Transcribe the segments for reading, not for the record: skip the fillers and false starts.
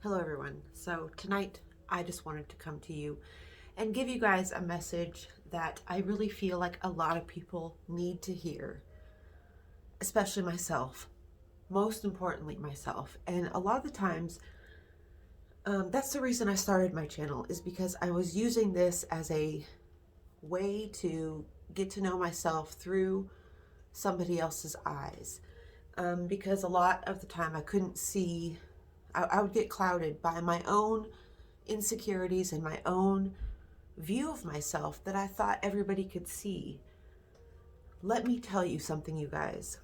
Hello everyone. So tonight I just wanted to come to you and give you guys a message that I really feel like a lot of people need to hear, especially myself, most importantly myself. And a lot of the times, that's the reason I started my channel, is because I was using this as a way to get to know myself through somebody else's eyes. Because a lot of the time I couldn't see, I would get clouded by my own insecurities and my own view of myself that I thought everybody could see. Let me tell you something, you guys.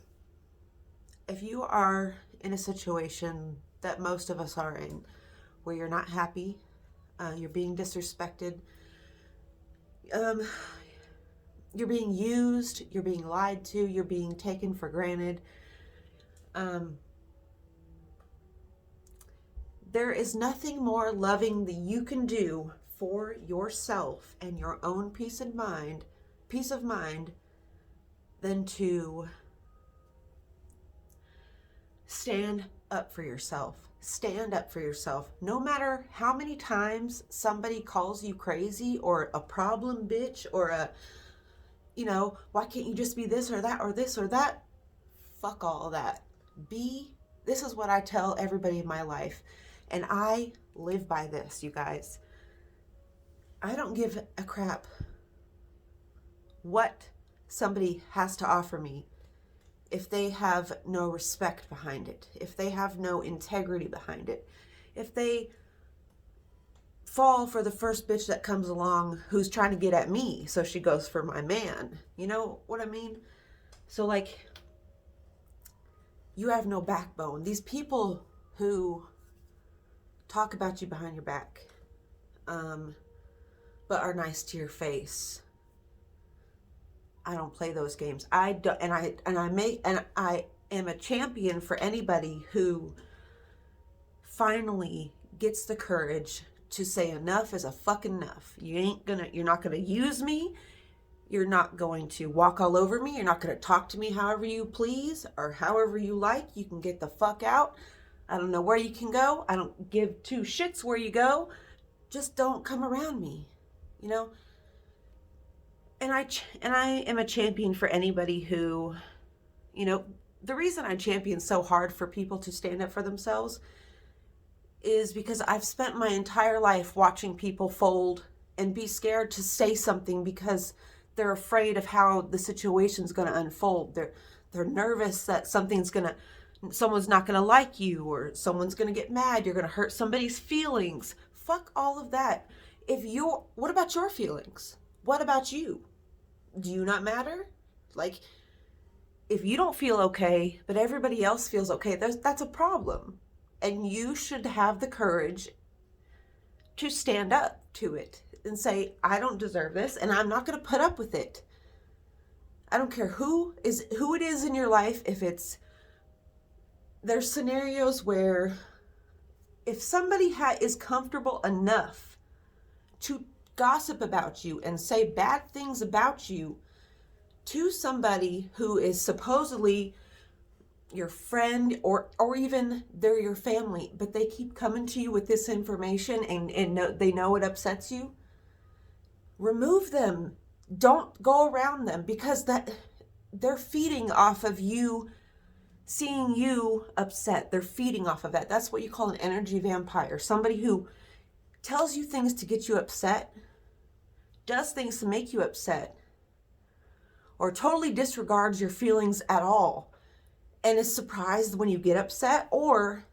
If you are in a situation that most of us are in, where you're not happy, you're being disrespected, you're being used, you're being lied to, you're being taken for granted, there is nothing more loving that you can do for yourself and your own peace of mind than to stand up for yourself. Stand up for yourself. No matter how many times somebody calls you crazy or a problem bitch or why can't you just be this or that or this or that? Fuck all of that. This is what I tell everybody in my life. And I live by this, you guys. I don't give a crap what somebody has to offer me if they have no respect behind it, if they have no integrity behind it, if they fall for the first bitch that comes along who's trying to get at me, so she goes for my man. You know what I mean? So you have no backbone. These people who talk about you behind your back, but are nice to your face. I don't play those games. I don't, and I am a champion for anybody who finally gets the courage to say enough is a fucking enough. You're not gonna use me. You're not going to walk all over me. You're not gonna talk to me however you please or however you like. You can get the fuck out. I don't know where you can go. I don't give two shits where you go. Just don't come around me, you know? And I am a champion for anybody who, the reason I champion so hard for people to stand up for themselves is because I've spent my entire life watching people fold and be scared to say something because they're afraid of how the situation's going to unfold. They're nervous that someone's not going to like you, or someone's going to get mad. You're going to hurt somebody's feelings. Fuck all of that. What about your feelings? What about you? Do you not matter? If you don't feel okay, but everybody else feels okay, that's a problem. And you should have the courage to stand up to it and say, I don't deserve this, and I'm not going to put up with it. I don't care who it is in your life. There's scenarios where if somebody is comfortable enough to gossip about you and say bad things about you to somebody who is supposedly your friend or even they're your family, but they keep coming to you with this information and they know it upsets you, remove them. Don't go around them, because they're feeding off of you seeing you upset. They're feeding off of that. That's what you call an energy vampire. Somebody who tells you things to get you upset, does things to make you upset, or totally disregards your feelings at all and is surprised when you get upset. Or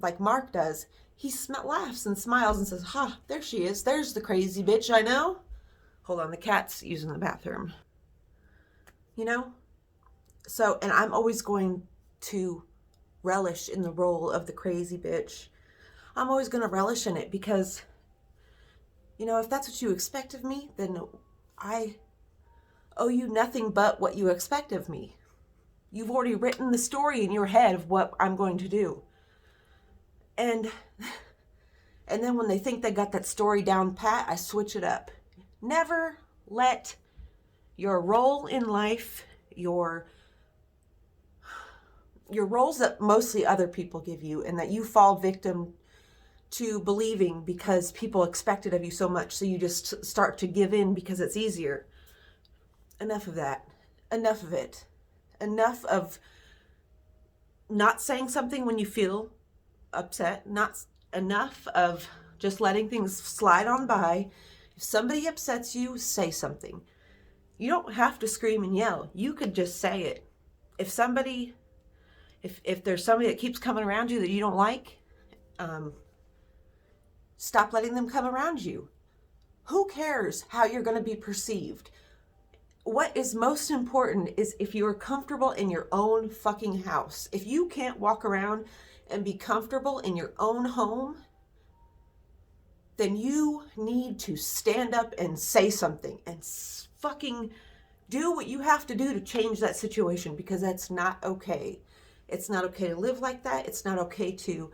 like Mark does, he laughs and smiles and says, ha, there she is. There's the crazy bitch I know. Hold on, the cat's using the bathroom. So, and I'm always going to relish in the role of the crazy bitch. I'm always going to relish in it because, if that's what you expect of me, then I owe you nothing but what you expect of me. You've already written the story in your head of what I'm going to do. And then when they think they got that story down pat, I switch it up. Never let your role in life, your roles that mostly other people give you and that you fall victim to believing because people expect it of you so much, so you just start to give in because it's easier. Enough of that. Enough of it. Enough of not saying something when you feel upset. Not enough of just letting things slide on by. If somebody upsets you, say something. You don't have to scream and yell. You could just say it. If there's somebody that keeps coming around you that you don't like, stop letting them come around you. Who cares how you're going to be perceived? What is most important is if you are comfortable in your own fucking house. If you can't walk around and be comfortable in your own home, then you need to stand up and say something and fucking do what you have to do to change that situation, because that's not okay. It's not okay to live like that. It's not okay to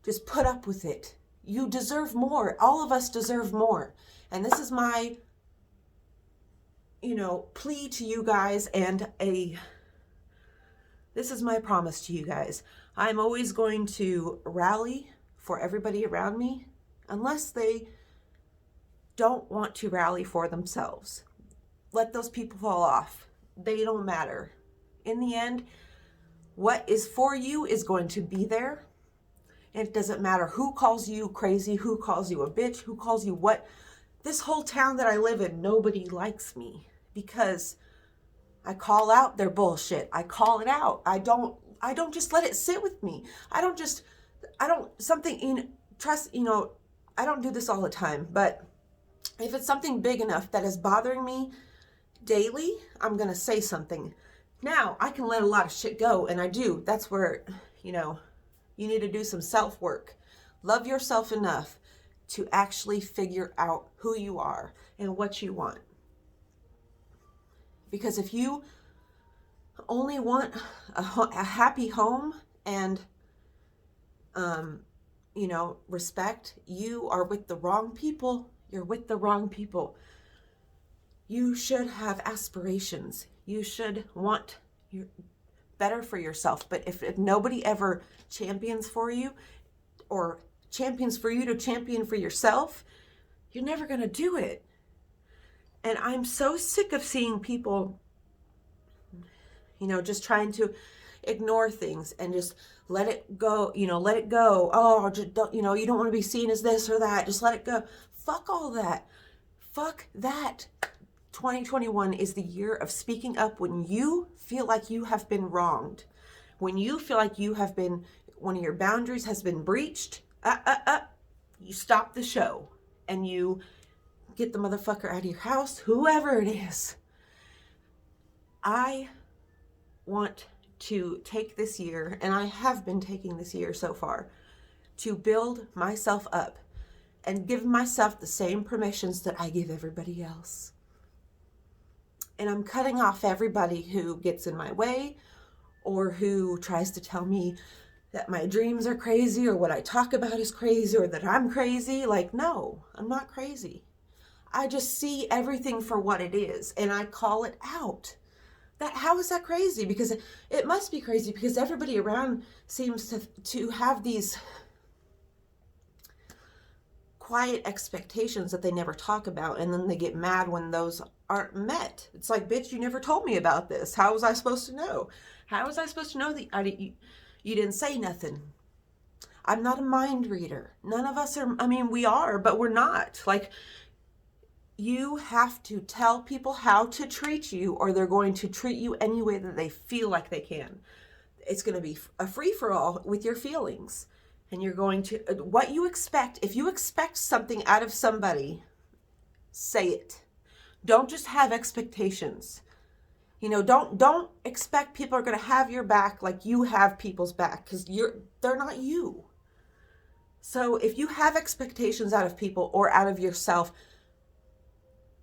just put up with it. You deserve more. All of us deserve more. And this is my plea to you guys, and this is my promise to you guys. I'm always going to rally for everybody around me, unless they don't want to rally for themselves. Let those people fall off. They don't matter. In the end, what is for you is going to be there. And it doesn't matter who calls you crazy, who calls you a bitch, who calls you what. This whole town that I live in, nobody likes me because I call out their bullshit. I call it out. I don't just let it sit with me. I don't do this all the time, but if it's something big enough that is bothering me daily, I'm going to say something. Now, I can let a lot of shit go, and I do. That's where, you need to do some self-work. Love yourself enough to actually figure out who you are and what you want. Because if you only want a happy home and, respect, you are with the wrong people. You're with the wrong people. You should have aspirations. You should want better for yourself. But if nobody ever champions for you, or champions for you to champion for yourself, you're never going to do it. And I'm so sick of seeing people, just trying to ignore things and just let it go, let it go. Oh, just don't, you don't want to be seen as this or that. Just let it go. Fuck all that. Fuck that. 2021 is the year of speaking up when you feel like you have been wronged. When you feel like one of your boundaries has been breached, you stop the show and you get the motherfucker out of your house, whoever it is. I want to take this year, and I have been taking this year so far, to build myself up and give myself the same permissions that I give everybody else. And I'm cutting off everybody who gets in my way or who tries to tell me that my dreams are crazy or what I talk about is crazy or that I'm crazy. Like, no, I'm not crazy. I just see everything for what it is and I call it out. How is that crazy? Because it must be crazy because everybody around seems to have these quiet expectations that they never talk about, and then they get mad when those aren't met. It's like, bitch, you never told me about this. How was I supposed to know? How was I supposed to know that you didn't say nothing? I'm not a mind reader. None of us are. I mean, we are, but we're not. Like, you have to tell people how to treat you, or they're going to treat you any way that they feel like they can. It's going to be a free-for-all with your feelings. And you're going to, what you expect, if you expect something out of somebody, say it. Don't just have expectations. Don't expect people are going to have your back like you have people's back, because they're not you. So if you have expectations out of people or out of yourself,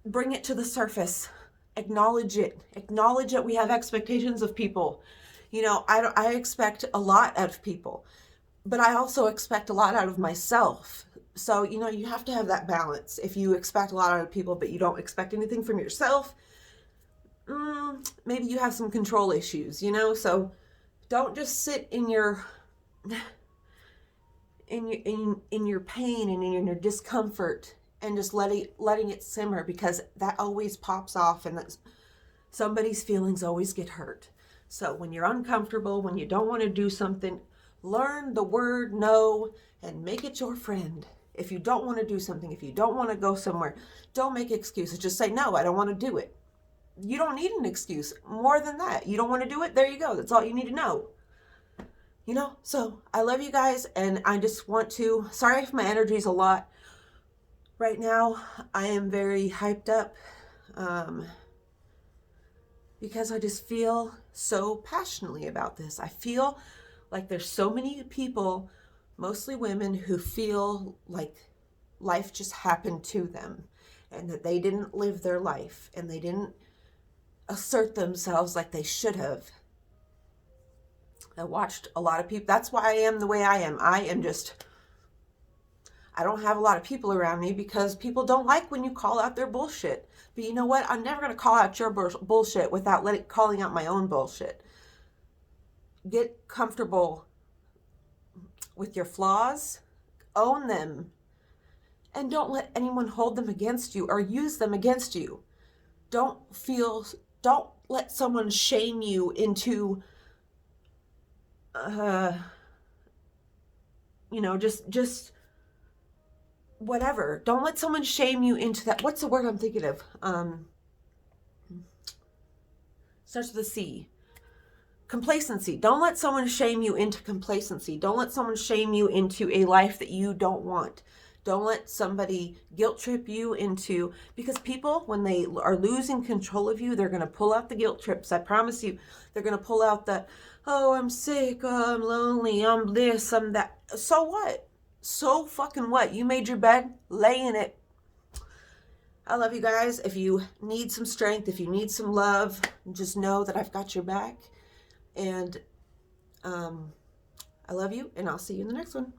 bring it to the surface. Acknowledge it. Acknowledge that we have expectations of people. I expect a lot out of people, but I also expect a lot out of myself. So, you have to have that balance. If you expect a lot out of people, but you don't expect anything from yourself, maybe you have some control issues, So don't just sit in your in your pain and in your discomfort, and just letting it simmer, because that always pops off, and that's, somebody's feelings always get hurt. So when you're uncomfortable, when you don't want to do something, learn the word no and make it your friend. If you don't want to do something, if you don't want to go somewhere, don't make excuses. Just say, no, I don't want to do it. You don't need an excuse. More than that, you don't want to do it, there you go. That's all you need to know. You know, so I love you guys, and I just want to, sorry if my energy is a lot right now. I am very hyped up because I just feel so passionately about this. I feel like there's so many people, mostly women, who feel like life just happened to them, and that they didn't live their life, and they didn't assert themselves like they should have. I watched a lot of people. That's why I am the way I am. I don't have a lot of people around me, because people don't like when you call out their bullshit. But you know what? I'm never going to call out your bullshit without calling out my own bullshit. Get comfortable with your flaws. Own them. And don't let anyone hold them against you or use them against you. Don't let someone shame you into just whatever. Don't let someone shame you into that. What's the word I'm thinking of? Starts with a C. Complacency. Don't let someone shame you into complacency. Don't let someone shame you into a life that you don't want. Don't let somebody guilt trip you into, because people, when they are losing control of you, they're going to pull out the guilt trips. I promise you, they're going to pull out the, oh, I'm sick, oh, I'm lonely, I'm this, I'm that. So what? So fucking what? You made your bed, lay in it. I love you guys. If you need some strength, if you need some love, just know that I've got your back. And I love you, and I'll see you in the next one.